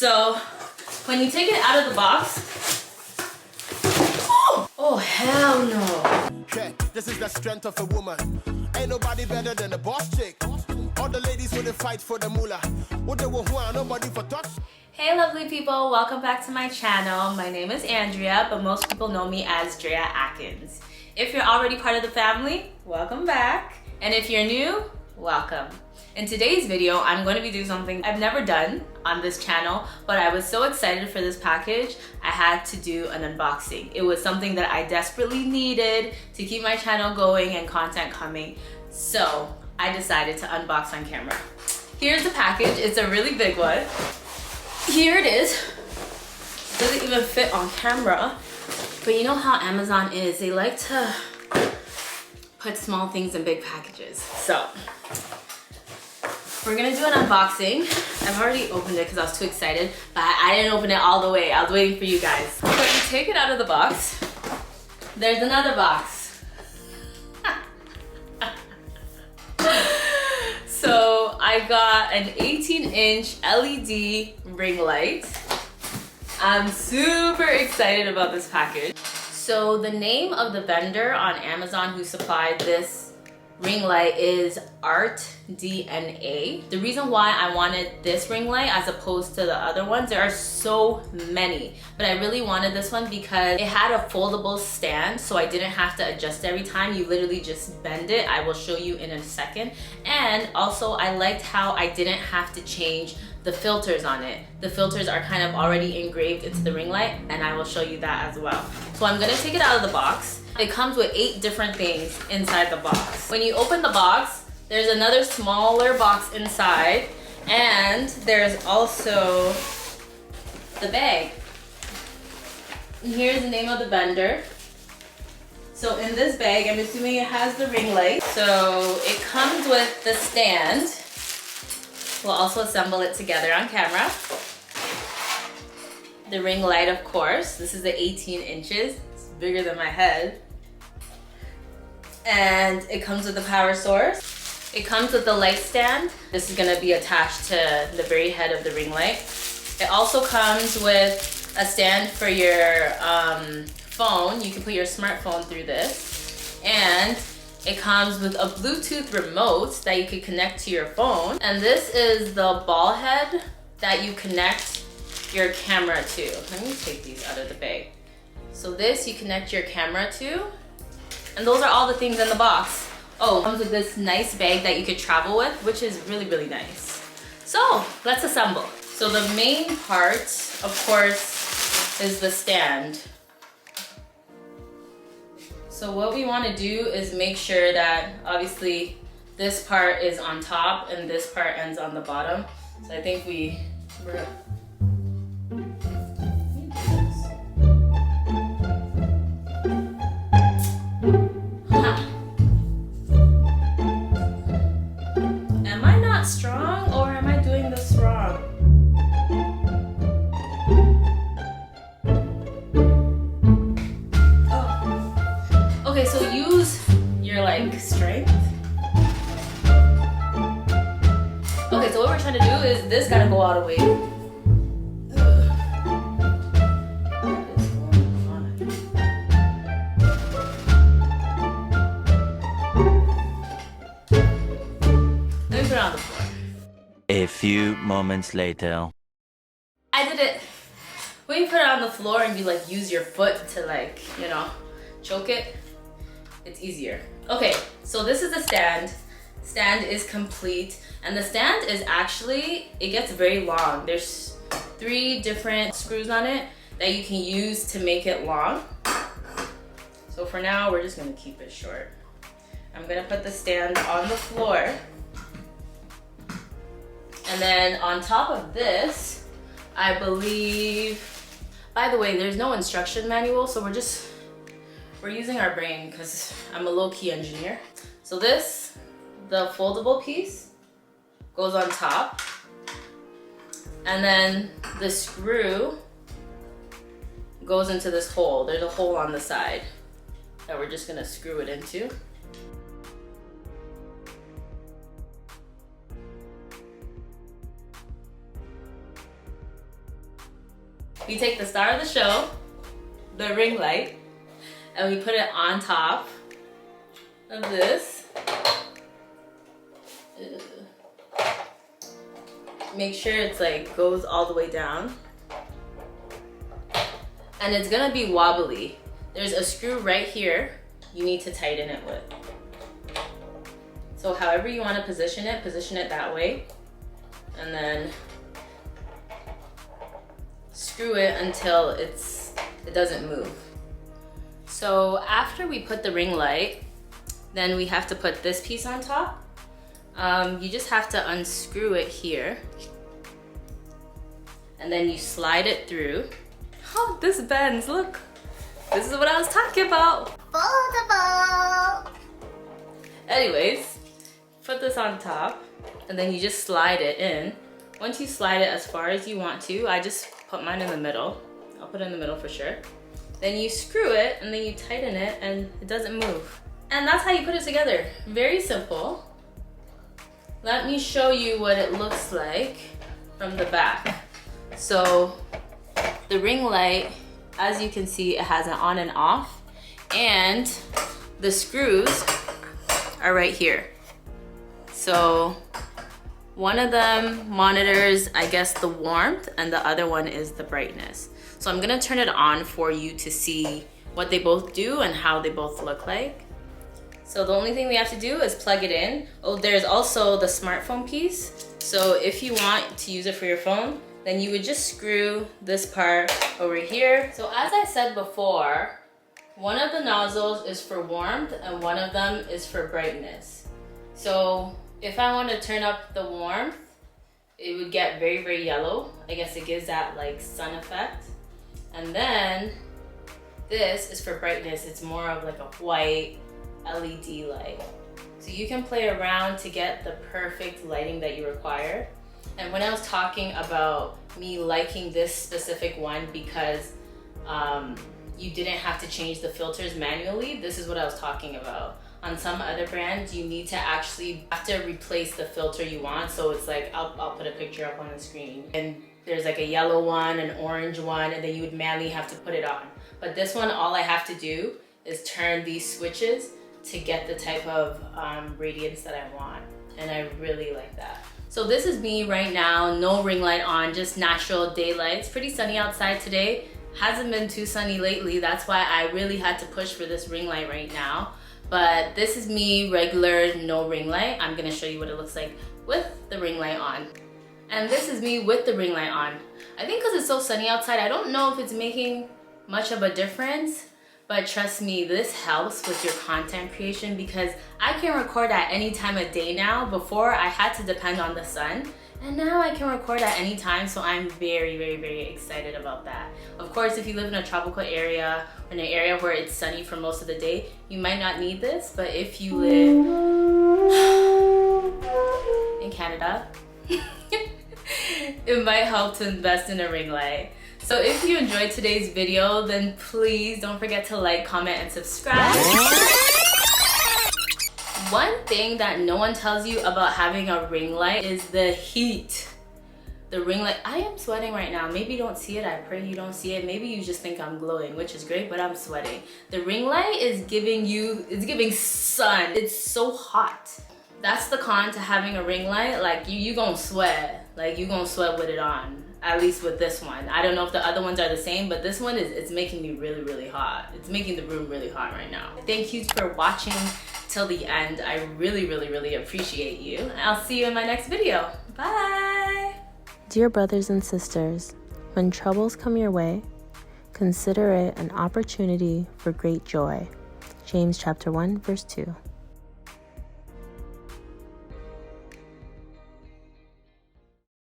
So when you take it out of the box, oh hell no. Yeah, this is the strength of a woman. Ain't nobody better than the boss chick. All the ladies wanna fight for the moolah. What they will want, nobody for touch. Hey lovely people, welcome back to my channel. My name is Andrea, but most people know me as Drea Atkins. If you're already part of the family, welcome back. And if you're new, welcome. In today's video, I'm going to be doing something I've never done on this channel, but I was so excited for this package, I had to do an unboxing. It was something that I desperately needed to keep my channel going and content coming. So I decided to unbox on camera. Here's the package. It's a really big one. Here it is. Doesn't even fit on camera. But you know how Amazon is. They like to put small things in big packages. So we're gonna do an unboxing. I've already opened it because I was too excited, but I didn't open it all the way. I was waiting for you guys. So you take it out of the box. There's another box. So I got an 18-inch LED ring light. I'm super excited about this package. So the name of the vendor on Amazon who supplied this ring light is Art DNA. The reason why I wanted this ring light as opposed to the other ones, there are so many, but I really wanted this one because it had a foldable stand, so I didn't have to adjust every time. You literally just bend it. I will show you in a second. And also I liked how I didn't have to change the filters on it. The filters are kind of already engraved into the ring light, and I will show you that as well. So I'm gonna take it out of the box. It comes with 8 different things inside the box. When you open the box, there's another smaller box inside, and there's also the bag. And here's the name of the vendor. So in this bag, I'm assuming it has the ring light. So it comes with the stand. We'll also assemble it together on camera. The ring light, of course. This is the 18 inches. It's bigger than my head. And it comes with the power source. It comes with the light stand. This is gonna be attached to the very head of the ring light. It also comes with a stand for your phone. You can put your smartphone through this. And it comes with a Bluetooth remote that you can connect to your phone. And this is the ball head that you connect your camera to. Let me take these out of the bag. So this you connect your camera to. And those are all the things in the box. Oh, it comes with this nice bag that you could travel with, which is really, really nice. So let's assemble. So the main part, of course, is the stand. So what we want to do is make sure that obviously this part is on top and this part ends on the bottom. So I think we're Am I not strong or am I doing this wrong? Okay, so use your like strength. Okay, so what we're trying to do is this gotta go all the way. Let me put it on the floor. A few moments later. I did it. When you put it on the floor and you like use your foot to like, you know, choke it, it's easier. Okay, so this is the stand. Stand is complete, and the stand is actually, it gets very long. There's 3 different screws on it that you can use to make it long. So for now, we're just gonna keep it short. I'm gonna put the stand on the floor. And then on top of this, I believe, by the way, there's no instruction manual, so we're using our brain because I'm a low-key engineer. So this, the foldable piece, goes on top. And then the screw goes into this hole. There's a hole on the side that we're just gonna screw it into. we take the star of the show, the ring light, and we put it on top of this. Make sure it's like goes all the way down. And it's gonna be wobbly. There's a screw right here you need to tighten it with. So however you want to position it that way. And then screw it until it doesn't move. So after we put the ring light, then we have to put this piece on top. You just have to unscrew it here. And then you slide it through. Oh, this bends, look. This is what I was talking about. Foldable. Anyways, put this on top and then you just slide it in. Once you slide it as far as you want to, I just put mine in the middle. I'll put it in the middle for sure. Then you screw it and then you tighten it and it doesn't move. And that's how you put it together. Very simple. Let me show you what it looks like from the back. So the ring light, as you can see, it has an on and off, and the screws are right here. So one of them monitors, I guess, the warmth, and the other one is the brightness. So I'm gonna turn it on for you to see what they both do and how they both look like. So the only thing we have to do is plug it in. Oh, there's also the smartphone piece. So if you want to use it for your phone, then you would just screw this part over here. So as I said before, one of the nozzles is for warmth and one of them is for brightness. So if I want to turn up the warmth, it would get very, very yellow. I guess it gives that like sun effect. And then this is for brightness. It's more of like a white LED light. So you can play around to get the perfect lighting that you require. And when I was talking about me liking this specific one because you didn't have to change the filters manually, this is what I was talking about. On some other brands, you need to actually have to replace the filter you want. So it's like, I'll put a picture up on the screen. And there's like a yellow one, an orange one, and then you would manually have to put it on. But this one, all I have to do is turn these switches to get the type of radiance that I want. And I really like that. So this is me right now, no ring light on, just natural daylight. It's pretty sunny outside today. Hasn't been too sunny lately. That's why I really had to push for this ring light right now. But this is me, regular, no ring light. I'm gonna show you what it looks like with the ring light on. And this is me with the ring light on. I think because it's so sunny outside, I don't know if it's making much of a difference. But trust me, this helps with your content creation because I can record at any time of day now. Before, I had to depend on the sun. And now I can record at any time, so I'm very, very, very excited about that. Of course, if you live in a tropical area, or in an area where it's sunny for most of the day, you might not need this. But if you live in Canada, it might help to invest in a ring light. So if you enjoyed today's video, then please don't forget to like, comment, and subscribe. One thing that no one tells you about having a ring light is the heat. The ring light, I am sweating right now. Maybe you don't see it, I pray you don't see it. Maybe you just think I'm glowing, which is great, but I'm sweating. The ring light is giving you, it's giving sun. It's so hot. That's the con to having a ring light. Like you gonna sweat. Like you gonna sweat with it on. At least with this one. I don't know if the other ones are the same, but this one it's making me really, really hot. It's making the room really hot right now. Thank you for watching till the end. I really, really, really appreciate you. I'll see you in my next video. Bye. Dear brothers and sisters, when troubles come your way, consider it an opportunity for great joy. James chapter 1, verse 2.